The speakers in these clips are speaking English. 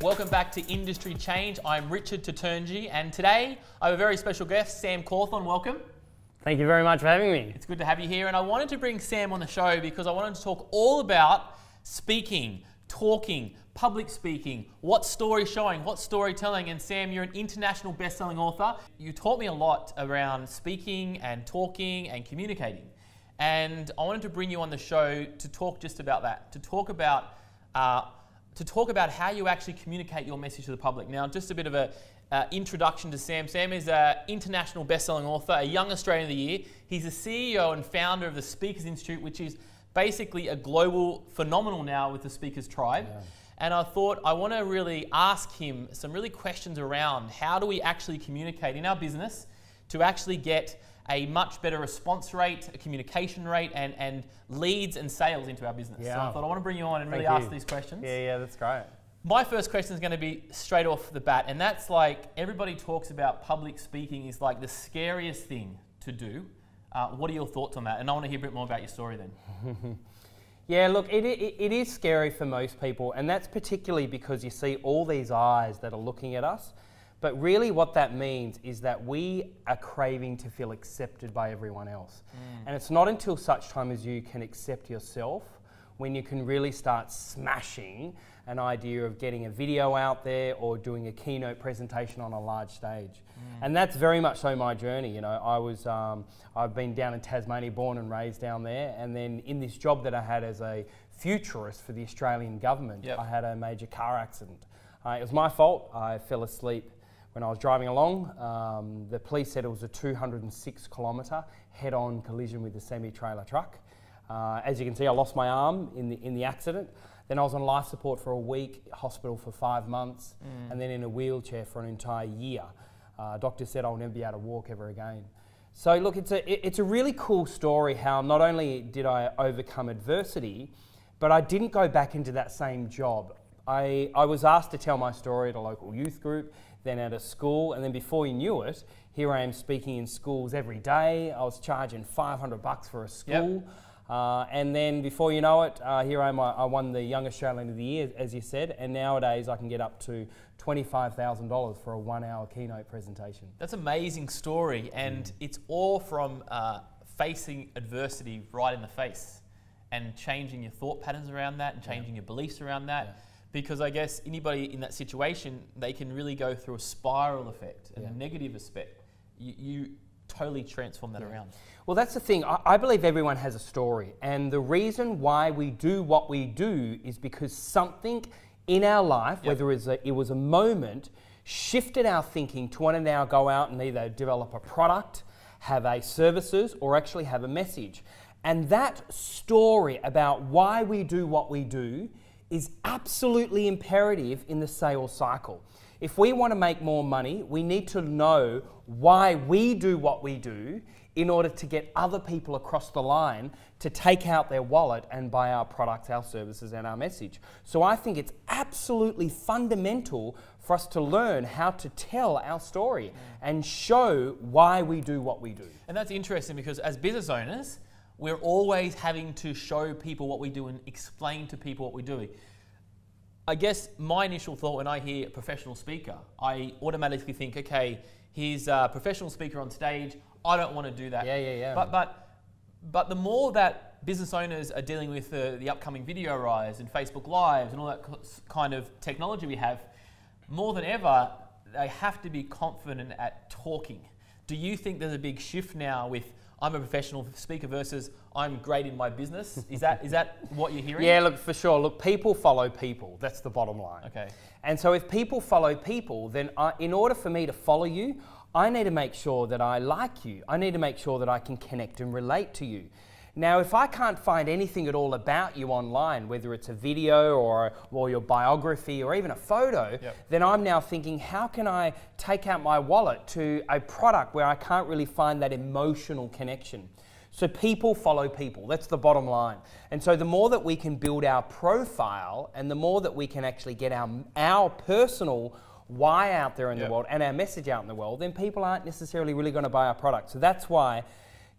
Welcome back to Industry Change. I'm Richard Tuturngi, and today I have a very special guest, Sam Cawthorn. Welcome. Thank you very much for having me. It's good to have you here, and I wanted to bring Sam on the show because I wanted to talk all about speaking, talking, public speaking, what story showing, what storytelling. And Sam, you're an international best-selling author. You taught me a lot around speaking and talking and communicating. And I wanted to bring you on the show to talk just about that, to talk about how you actually communicate your message to the public. Now, just a bit of a introduction to Sam. Sam is an international best-selling author, a Young Australian of the Year. He's the CEO and founder of the Speakers Institute, which is basically a global phenomenon now with the Speakers Tribe. Yeah. And I thought I want to really ask him some really questions around how do we actually communicate in our business to actually get a much better response rate, a communication rate, and leads and sales into our business. Yeah. So I thought I want to bring you on and really ask these questions. Yeah, that's great. My first question is going to be straight off the bat, and that's like, everybody talks about public speaking is like the scariest thing to do. What are your thoughts on that? And I want to hear a bit more about your story then. Yeah, look, it is scary for most people, and that's particularly because you see all these eyes that are looking at us. But really what that means is that we are craving to feel accepted by everyone else. And it's not until such time as you can accept yourself when you can really start smashing an idea of getting a video out there or doing a keynote presentation on a large stage. And that's very much so my journey. You know, I've been down in Tasmania, born and raised down there, and then in this job that I had as a futurist for the Australian government, I had a major car accident. It was my fault. I fell asleep when I was driving along. The police said it was a 206 kilometre head-on collision with a semi-trailer truck. As you can see, I lost my arm in the accident. Then I was on life support for a week, hospital for 5 months, and then in a wheelchair for an entire year. Doctor said I'll never be able to walk ever again. So look, it's a really cool story how not only did I overcome adversity, but I didn't go back into that same job. I was asked to tell my story at a local youth group, then at a school, and then before you knew it, here I am speaking in schools every day. I was charging $500 for a school. And then before you know it, here I am, I won the Young Australian of the Year, as you said, and nowadays I can get up to $25,000 for a 1-hour keynote presentation. That's an amazing story, and it's all from facing adversity right in the face and changing your thought patterns around that and changing your beliefs around that. Yeah. Because I guess anybody in that situation, they can really go through a spiral effect, a negative aspect. You totally transform that around. Well, that's the thing. I believe everyone has a story. And the reason why we do what we do is because something in our life, whether it was a moment, shifted our thinking to want to now go out and either develop a product, have a services, or actually have a message. And that story about why we do what we do is absolutely imperative in the sales cycle. If we want to make more money, we need to know why we do what we do in order to get other people across the line to take out their wallet and buy our products, our services, and our message. So I think it's absolutely fundamental for us to learn how to tell our story and show why we do what we do. And that's interesting because as business owners, we're always having to show people what we do and explain to people what we're doing. I guess my initial thought when I hear a professional speaker, I automatically think, okay, he's a professional speaker on stage. I don't want to do that. Yeah. But the more that business owners are dealing with the upcoming video rise and Facebook Lives and all that kind of technology we have, more than ever, they have to be confident at talking. Do you think there's a big shift now with I'm a professional speaker versus I'm great in my business? Is that what you're hearing? Yeah, look, for sure. Look, people follow people. That's the bottom line. Okay. And so if people follow people, then in order for me to follow you, I need to make sure that I like you. I need to make sure that I can connect and relate to you. Now, if I can't find anything at all about you online, whether it's a video or your biography or even a photo, then I'm now thinking, how can I take out my wallet to a product where I can't really find that emotional connection? So people follow people. That's the bottom line. And so the more that we can build our profile and the more that we can actually get our personal why out there in the world and our message out in the world, then people aren't necessarily really going to buy our product. So that's why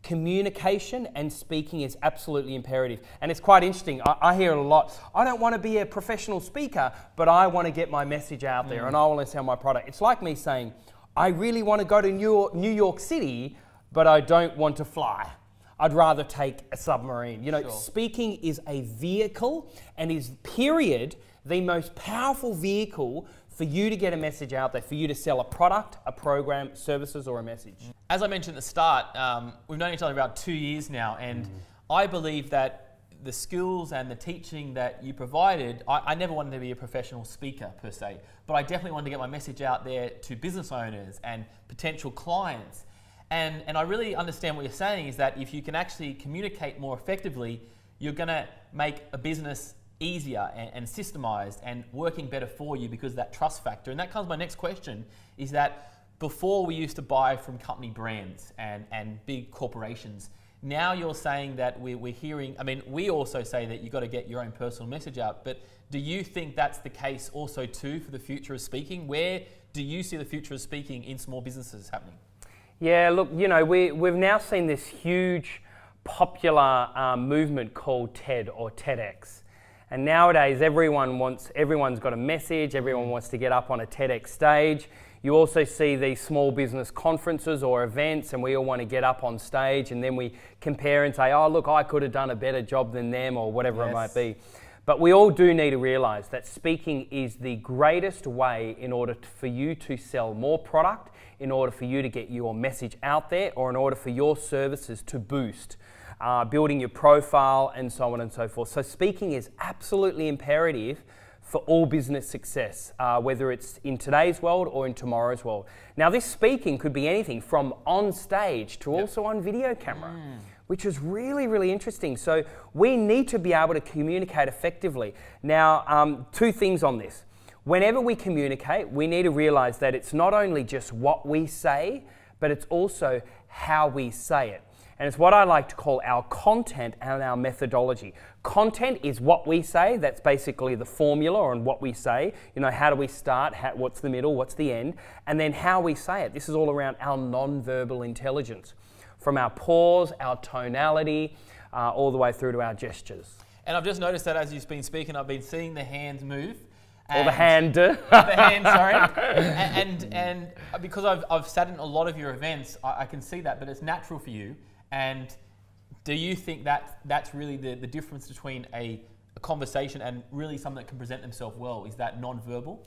communication and speaking is absolutely imperative. And it's quite interesting. I hear it a lot. I don't want to be a professional speaker, but I want to get my message out there and I want to sell my product. It's like me saying, I really want to go to New York City, but I don't want to fly. I'd rather take a submarine. You know, Sure. Speaking is a vehicle and is, period, the most powerful vehicle for you to get a message out there, for you to sell a product, a program, services, or a message. As I mentioned at the start, we've known each other about 2 years now, and I believe that the skills and the teaching that you provided, I never wanted to be a professional speaker per se, but I definitely wanted to get my message out there to business owners and potential clients. And I really understand what you're saying is that if you can actually communicate more effectively, you're going to make a business easier and systemized and working better for you because of that trust factor. And that comes to my next question, is that before we used to buy from company brands and big corporations. Now you're saying that we're hearing, we also say that you've got to get your own personal message out, but do you think that's the case also too for the future of speaking? Where do you see the future of speaking in small businesses happening? Yeah, look, we've now seen this huge popular movement called TED or TEDx. And nowadays, everyone's got a message, everyone wants to get up on a TEDx stage. You also see these small business conferences or events, and we all want to get up on stage, and then we compare and say, oh, look, I could have done a better job than them, or whatever it might be. But we all do need to realize that speaking is the greatest way in order for you to sell more product, in order for you to get your message out there, or in order for your services to boost. Building your profile and so on and so forth. So speaking is absolutely imperative for all business success, whether it's in today's world or in tomorrow's world. Now this speaking could be anything from on stage to also on video camera, which is really, really interesting. So we need to be able to communicate effectively. Now, 2 things on this. Whenever we communicate, we need to realize that it's not only just what we say, but it's also how we say it. And it's what I like to call our content and our methodology. Content is what we say. That's basically the formula on what we say. How do we start? What's the middle? What's the end? And then how we say it. This is all around our non-verbal intelligence. From our pause, our tonality, all the way through to our gestures. And I've just noticed that as you've been speaking, I've been seeing the hands move. Or the hand. The hand, sorry. And because I've sat in a lot of your events, I can see that, but it's natural for you. And do you think that that's really the difference between a conversation and really someone that can present themselves well? Is that non-verbal?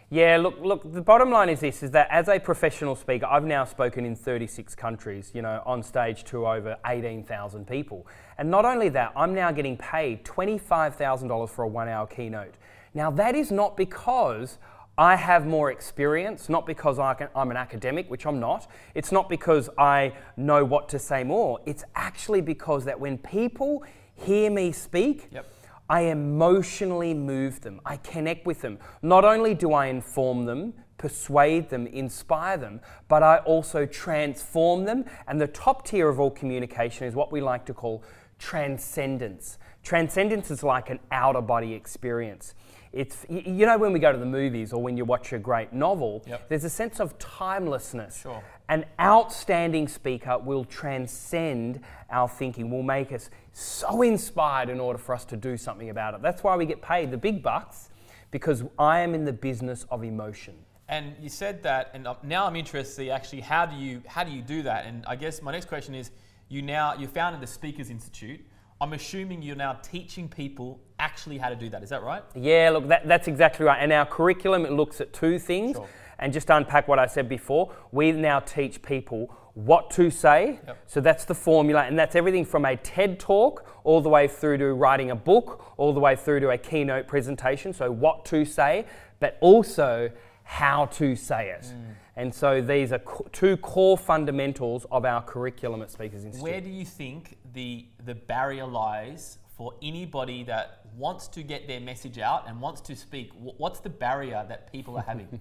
Yeah, look, the bottom line is this, is that as a professional speaker, I've now spoken in 36 countries, on stage to over 18,000 people. And not only that, I'm now getting paid $25,000 for a 1-hour keynote. Now that is not because I have more experience, not because I'm an academic, which I'm not. It's not because I know what to say more. It's actually because that when people hear me speak, I emotionally move them. I connect with them. Not only do I inform them, persuade them, inspire them, but I also transform them. And the top tier of all communication is what we like to call transcendence. Transcendence is like an outer body experience. It's, when we go to the movies or when you watch a great novel, there's a sense of timelessness. Sure. An outstanding speaker will transcend our thinking, will make us so inspired in order for us to do something about it. That's why we get paid the big bucks, because I am in the business of emotion. And you said that, and now I'm interested, actually, how do you do that? And I guess my next question is, you founded the Speakers Institute. I'm assuming you're now teaching people actually how to do that. Is that right? Yeah, look, that's exactly right. And our curriculum, it looks at 2 things. Sure. And just to unpack what I said before, we now teach people what to say. So that's the formula. And that's everything from a TED talk all the way through to writing a book, all the way through to a keynote presentation. So what to say, but also how to say it. And so these are 2 core fundamentals of our curriculum at Speakers Institute. Where do you think the barrier lies for anybody that wants to get their message out and wants to speak? What's the barrier that people are having?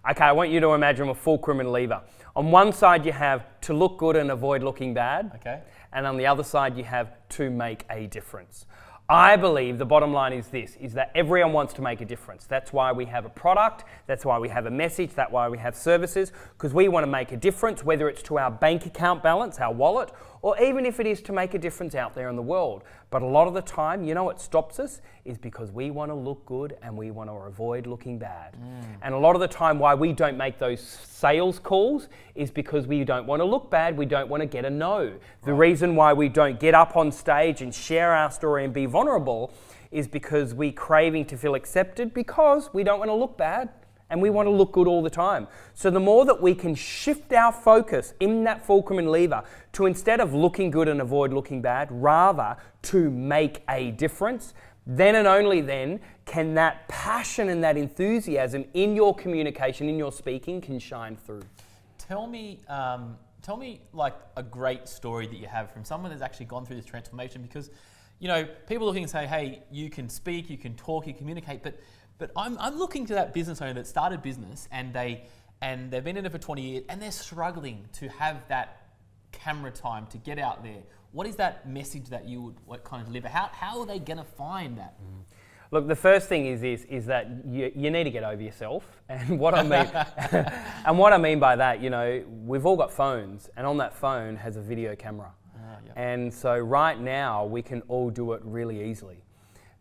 Okay, I want you to imagine a fulcrum and lever. On one side you have to look good and avoid looking bad. Okay. And on the other side you have to make a difference. I believe the bottom line is this, is that everyone wants to make a difference. That's why we have a product, that's why we have a message, that's why we have services, because we want to make a difference, whether it's to our bank account balance, our wallet, or even if it is to make a difference out there in the world. But a lot of the time, you know what stops us is because we want to look good and we want to avoid looking bad. And a lot of the time why we don't make those sales calls is because we don't want to look bad, we don't want to get a no. The reason why we don't get up on stage and share our story and be vulnerable is because we're craving to feel accepted, because we don't want to look bad. And we want to look good all the time. So the more that we can shift our focus in that fulcrum and lever to, instead of looking good and avoid looking bad, rather to make a difference, then and only then can that passion and that enthusiasm in your communication, in your speaking, can shine through. Tell me like a great story that you have from someone that's actually gone through this transformation, because, you know, people looking and say, hey, you can speak, you can talk, you communicate, but I'm looking to that business owner that started business and they've been in it for 20 years and they're struggling to have that camera time to get out there. What is that message that you would kind of deliver? How are they going to find that? Look, the first thing is that you need to get over yourself, and what I mean by that, you know, we've all got phones, and on that phone has a video camera, and so right now we can all do it really easily.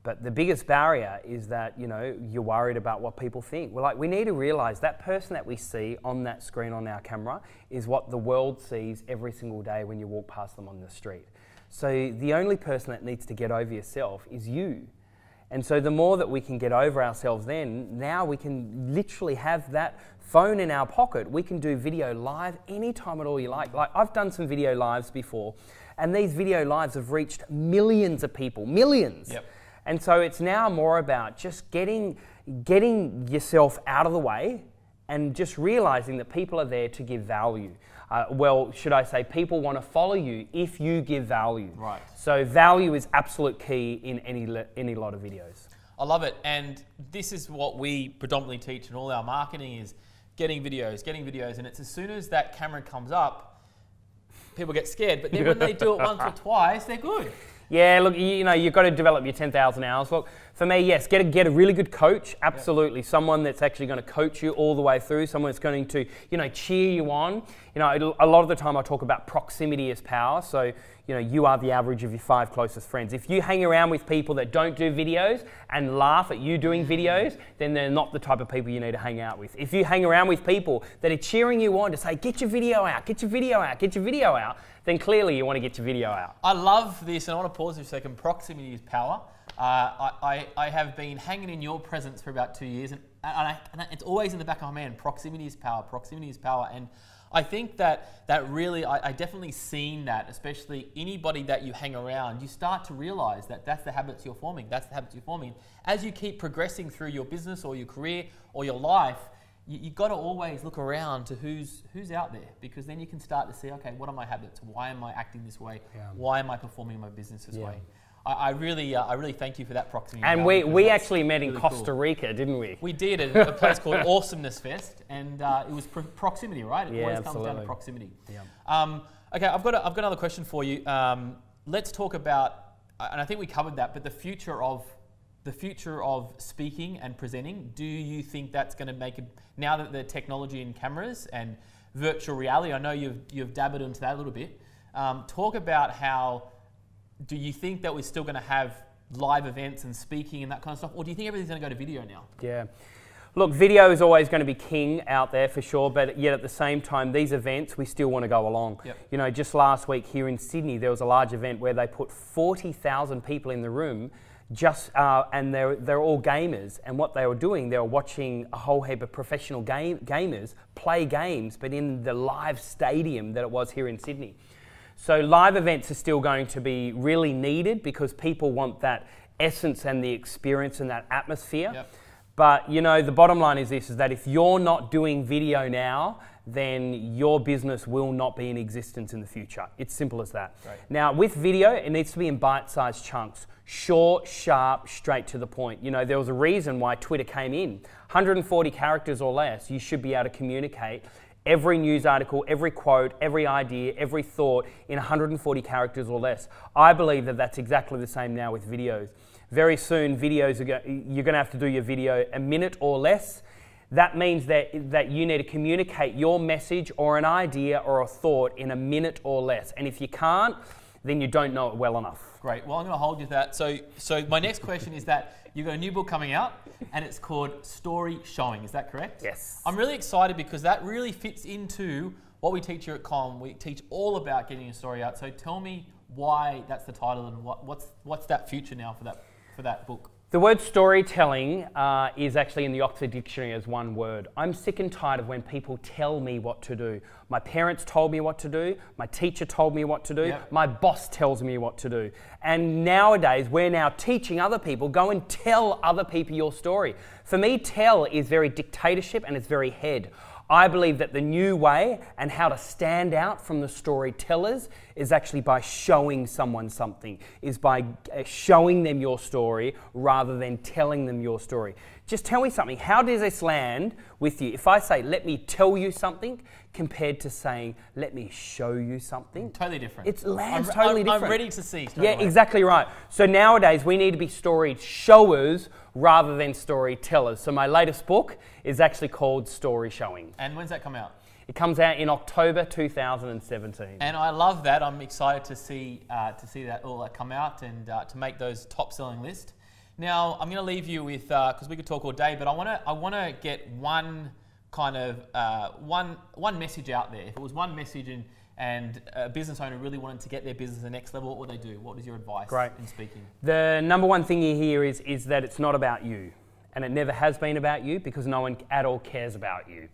But the biggest barrier is that, you know, you're worried about what people think. We need to realize that person that we see on that screen on our camera is what the world sees every single day when you walk past them on the street. So the only person that needs to get over yourself is you. And so the more that we can get over ourselves, then now we can literally have that phone in our pocket. We can do video live anytime at all you like. Like, I've done some video lives before, and these video lives have reached millions of people, millions. Yep. And so it's now more about just getting yourself out of the way and just realizing that people are there to give value. Should I say people want to follow you if you give value. Right. So value is absolute key in any lot of videos. I love it. And this is what we predominantly teach in all our marketing, is getting videos. And it's as soon as that camera comes up, people get scared. But then when they do it once or twice, they're good. Yeah, look, you know, you've got to develop your 10,000 hours. Look, for me, yes, get a really good coach, absolutely. Yep. Someone that's actually going to coach you all the way through, someone that's going to, you know, cheer you on. You know, a lot of the time I talk about proximity is power. So, you know, you are the average of your 5 closest friends. If you hang around with people that don't do videos and laugh at you doing videos, then they're not the type of people you need to hang out with. If you hang around with people that are cheering you on to say, get your video out, get your video out, get your video out, then clearly you want to get your video out. I love this, and I want to pause for a second. Proximity is power. I have been hanging in your presence for about 2 years, and it's always in the back of my mind. Proximity is power. Proximity is power. And I think that really, I definitely seen that, especially anybody that you hang around, you start to realize that that's the habits you're forming. That's the habits you're forming. As you keep progressing through your business or your career or your life, you've got to always look around to who's out there, because then you can start to see, okay, what are my habits? Why am I acting this way? Yeah. Why am I performing in my business this way? I really thank you for that proximity. And we actually met in Costa Rica, didn't we? We did, at a place called Awesomeness Fest, and it was proximity, right? It always comes down to proximity. Yeah. Okay, I've got another question for you. Let's talk about, and I think we covered that, but the future of speaking and presenting. Do you think that's going to make it, now that the technology in cameras and virtual reality, I know you've dabbled into that a little bit. Talk about how, do you think that we're still going to have live events and speaking and that kind of stuff, or do you think everything's going to go to video now? Yeah. Look, video is always going to be king out there for sure, but yet at the same time, these events, we still want to go along. Yep. You know, just last week here in Sydney, there was a large event where they put 40,000 people in the room, and they're all gamers, and what they were doing, they were watching a whole heap of professional gamers play games, but in the live stadium that it was here in Sydney. So live events are still going to be really needed because people want that essence and the experience and that atmosphere. Yep. But you know, the bottom line is this, is that if you're not doing video now, then your business will not be in existence in the future. It's simple as that. Right. Now, with video, it needs to be in bite-sized chunks. Short, sharp, straight to the point. You know, there was a reason why Twitter came in. 140 characters or less, you should be able to communicate every news article, every quote, every idea, every thought in 140 characters or less. I believe that that's exactly the same now with videos. Very soon, videos you're going to have to do your video a minute or less. That means that you need to communicate your message or an idea or a thought in a minute or less. And if you can't, then you don't know it well enough. Great. Well, I'm going to hold you to that. So my next question is that you've got a new book coming out and it's called Story Showing. Is that correct? Yes. I'm really excited because that really fits into what we teach here at Com. We teach all about getting your story out. So tell me why that's the title and what's that future now for that book? The word storytelling is actually in the Oxford Dictionary as one word. I'm sick and tired of when people tell me what to do. My parents told me what to do. My teacher told me what to do. Yep. My boss tells me what to do. And nowadays, we're now teaching other people, go and tell other people your story. For me, tell is very dictatorship and it's very head. I believe that the new way and how to stand out from the storytellers is actually by showing someone something, is by showing them your story rather than telling them your story. Just tell me something. How does this land with you? If I say, let me tell you something, compared to saying, let me show you something. Totally different. It lands totally different. I'm ready to see. Yeah, exactly right. So nowadays, we need to be story showers rather than storytellers. So my latest book is actually called Story Showing. And when's that come out? It comes out in October 2017. And I love that. I'm excited to see that all come out and to make those top-selling list. Now I'm going to leave you with because we could talk all day, but I want to get one kind of one message out there. If it was one message and a business owner really wanted to get their business to the next level, what would they do? What is your advice in speaking? The number one thing you hear is that it's not about you, and it never has been about you because no one at all cares about you.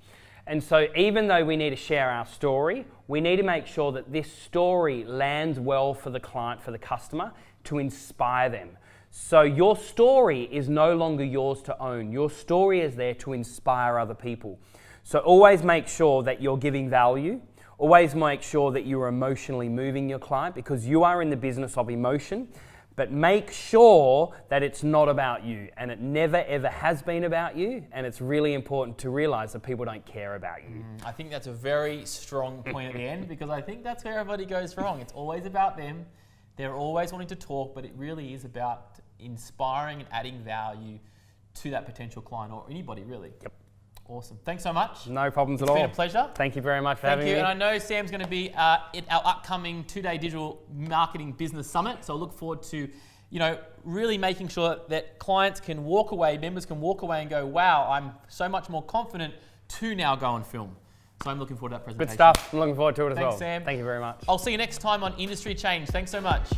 And so even though we need to share our story, we need to make sure that this story lands well for the client, for the customer, to inspire them. So your story is no longer yours to own. Your story is there to inspire other people. So always make sure that you're giving value. Always make sure that you're emotionally moving your client because you are in the business of emotion. But make sure that it's not about you, and it never ever has been about you, and it's really important to realise that people don't care about you. I think that's a very strong point at the end because I think that's where everybody goes wrong. It's always about them. They're always wanting to talk, but it really is about inspiring and adding value to that potential client or anybody really. Yep. Awesome. Thanks so much. No problems at all. It's been a pleasure. Thank you very much for having me. And I know Sam's going to be at our upcoming 2-day digital marketing business summit. So I look forward to, really making sure that clients can walk away, members can walk away and go, wow, I'm so much more confident to now go and film. So I'm looking forward to that presentation. Good stuff. I'm looking forward to it as well. Thanks, Sam. Thank you very much. I'll see you next time on Industry Change. Thanks so much.